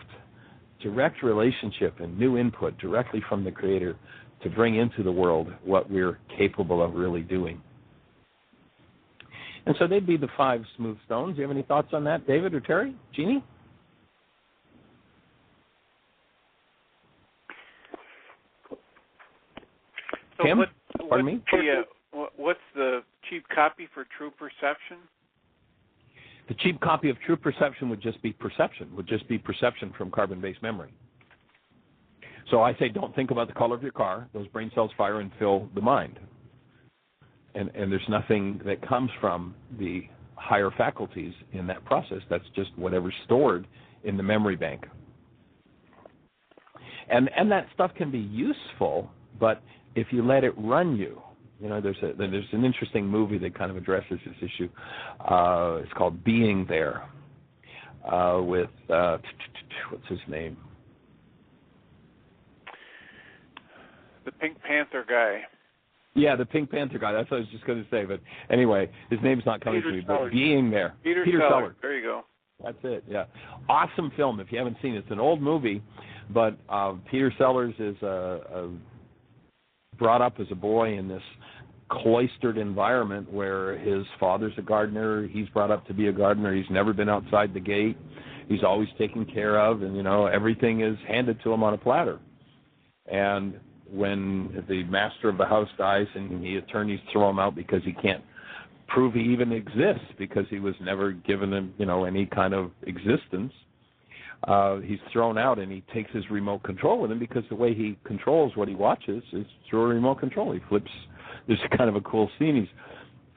direct relationship and new input directly from the Creator to bring into the world what we're capable of really doing. And so they'd be the 5 smooth stones. Do you have any thoughts on that, David or Terry? Jeanie? So Tim? Pardon me? What's the cheap copy for true perception? The cheap copy of true perception would just be perception from carbon-based memory. So I say don't think about the color of your car. Those brain cells fire and fill the mind. And there's nothing that comes from the higher faculties in that process. That's just whatever's stored in the memory bank. And that stuff can be useful, but if you let it run you, there's an interesting movie that kind of addresses this issue. It's called Being There, with what's his name? The Pink Panther guy. Yeah, the Pink Panther guy. That's what I was just going to say. But anyway, his name's not coming to me. But Being There. Peter Sellers. There you go. That's it. Yeah, awesome film. If you haven't seen it, it's an old movie, but Peter Sellers is brought up as a boy in this cloistered environment where his father's a gardener, he's brought up to be a gardener, he's never been outside the gate, he's always taken care of, and everything is handed to him on a platter. And when the master of the house dies and the attorneys throw him out because he can't prove he even exists because he was never given any kind of existence, he's thrown out, and he takes his remote control with him because the way he controls what he watches is through a remote control. He flips. There's kind of a cool scene. He's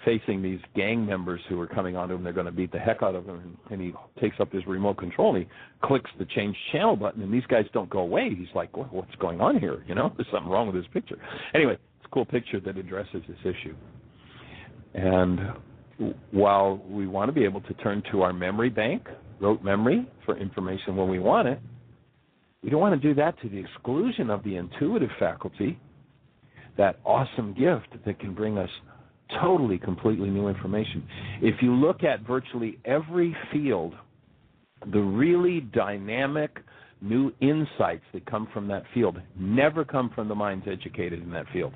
facing these gang members who are coming onto him. They're going to beat the heck out of him, and he takes up his remote control, and he clicks the change channel button, and these guys don't go away. He's like, what's going on here? There's something wrong with this picture. Anyway, it's a cool picture that addresses this issue. And while we want to be able to turn to our memory bank, rote memory, for information when we want it, we don't want to do that to the exclusion of the intuitive faculty, that awesome gift that can bring us totally, completely new information. If you look at virtually every field, the really dynamic new insights that come from that field never come from the minds educated in that field.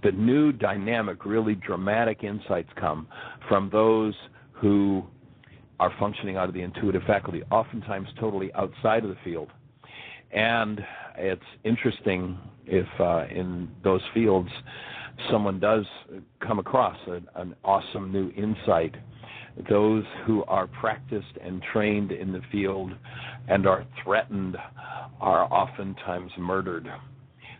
The new dynamic, really dramatic insights come from those who are functioning out of the intuitive faculty, oftentimes totally outside of the field. And it's interesting if in those fields someone does come across an awesome new insight. Those who are practiced and trained in the field and are threatened are oftentimes murdered.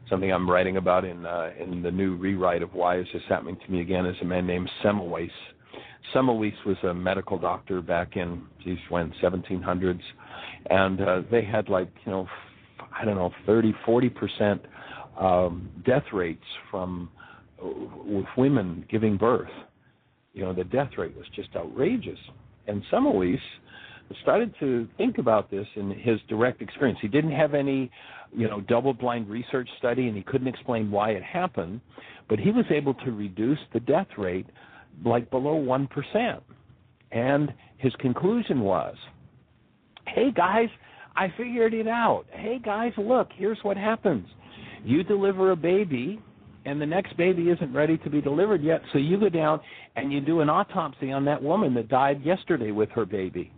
Something I'm writing about in the new rewrite of Why Is This Happening to Me Again is a man named Semmelweis. Semmelweis was a medical doctor back in, 1700s, and they had 30, 40% death rates with women giving birth. The death rate was just outrageous. And Semmelweis started to think about this in his direct experience. He didn't have any, double-blind research study, and he couldn't explain why it happened, but he was able to reduce the death rate below 1%. And his conclusion was, hey, guys, I figured it out. Hey, guys, look, here's what happens. You deliver a baby, and the next baby isn't ready to be delivered yet, so you go down and you do an autopsy on that woman that died yesterday with her baby.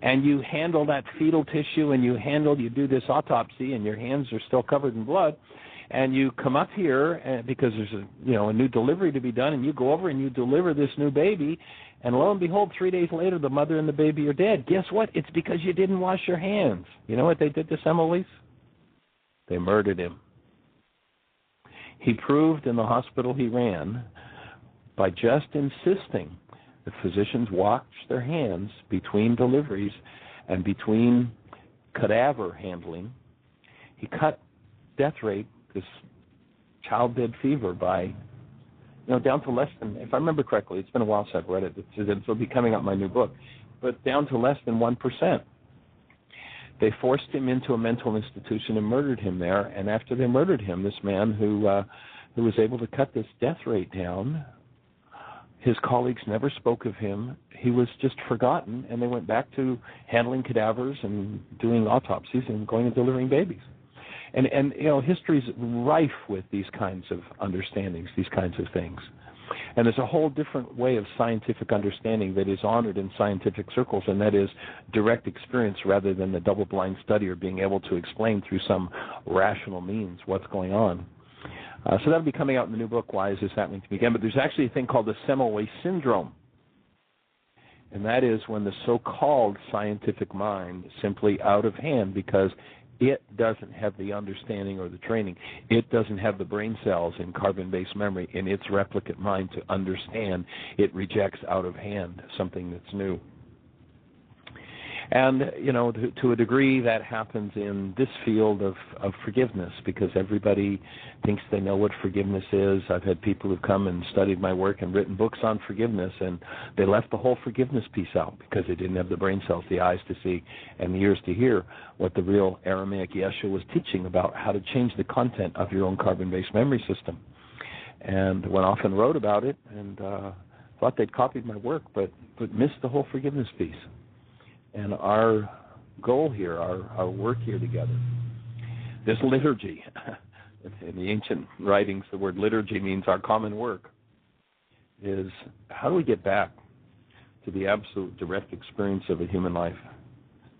And you handle that fetal tissue, and you do this autopsy, and your hands are still covered in blood, and you come up here because there's a new delivery to be done, and you go over and you deliver this new baby, and lo and behold, 3 days later, the mother and the baby are dead. Guess what? It's because you didn't wash your hands. You know what they did to Semmelweis? They murdered him. He proved in the hospital he ran by just insisting that physicians wash their hands between deliveries and between cadaver handling. He cut death rate, this child dead fever, by down to less than, if I remember correctly, it's been a while since I've read it, it'll be coming out in my new book, but down to less than 1%. They forced him into a mental institution and murdered him there, and after they murdered him, this man who was able to cut this death rate down, his colleagues never spoke of him. He was just forgotten, and they went back to handling cadavers and doing autopsies and going and delivering babies. And history's rife with these kinds of understandings, these kinds of things. And there's a whole different way of scientific understanding that is honored in scientific circles, and that is direct experience rather than the double-blind study or being able to explain through some rational means what's going on. So that'll be coming out in the new book, Why Is This Happening to Me Again? But there's actually a thing called the Semmelweis syndrome, and that is when the so-called scientific mind is simply out of hand because it doesn't have the understanding or the training. It doesn't have the brain cells in carbon-based memory in its replicate mind to understand. It rejects out of hand something that's new. And, to a degree that happens in this field of forgiveness because everybody thinks they know what forgiveness is. I've had people who've come and studied my work and written books on forgiveness, and they left the whole forgiveness piece out because they didn't have the brain cells, the eyes to see, and the ears to hear what the real Aramaic Yeshua was teaching about how to change the content of your own carbon-based memory system. And went off and wrote about it and thought they'd copied my work, but missed the whole forgiveness piece. And our goal here, our work here together, this liturgy, in the ancient writings the word liturgy means our common work, is how do we get back to the absolute direct experience of a human life?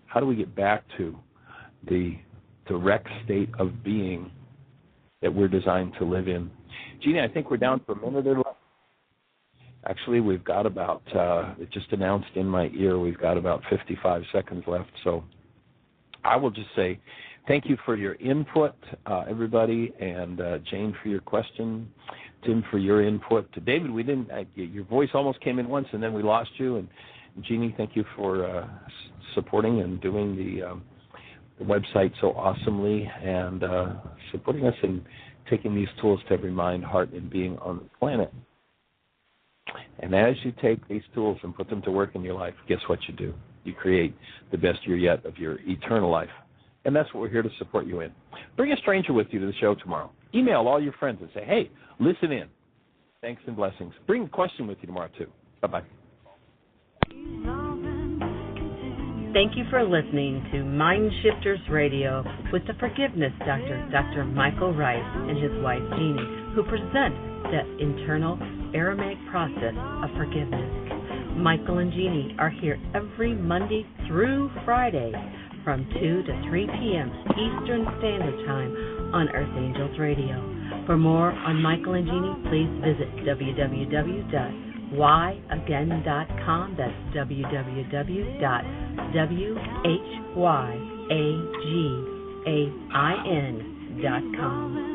How do we get back to the direct state of being that we're designed to live in? Jeanie, I think we're down for a minute or less. Actually, we've got about, it just announced in my ear, we've got about 55 seconds left. So I will just say thank you for your input, everybody, and Jane for your question, Tim for your input. To David, we didn't, your voice almost came in once and then we lost you. And Jeanie, thank you for supporting and doing the website so awesomely and supporting us in taking these tools to every mind, heart, and being on the planet. And as you take these tools and put them to work in your life, guess what you do? You create the best year yet of your eternal life. And that's what we're here to support you in. Bring a stranger with you to the show tomorrow. Email all your friends and say, hey, listen in. Thanks and blessings. Bring a question with you tomorrow, too. Bye-bye. Thank you for listening to MindShifters Radio with the Forgiveness Doctor, Dr. Michael Ryce, and his wife, Jeanie, who present the internal Aramaic process of forgiveness. Michael and Jeanie are here every Monday through Friday from 2 to 3 p.m. Eastern Standard Time on Earth Angels Radio. For more on Michael and Jeanie, please visit www.whyagain.com. That's www.whyagain.com.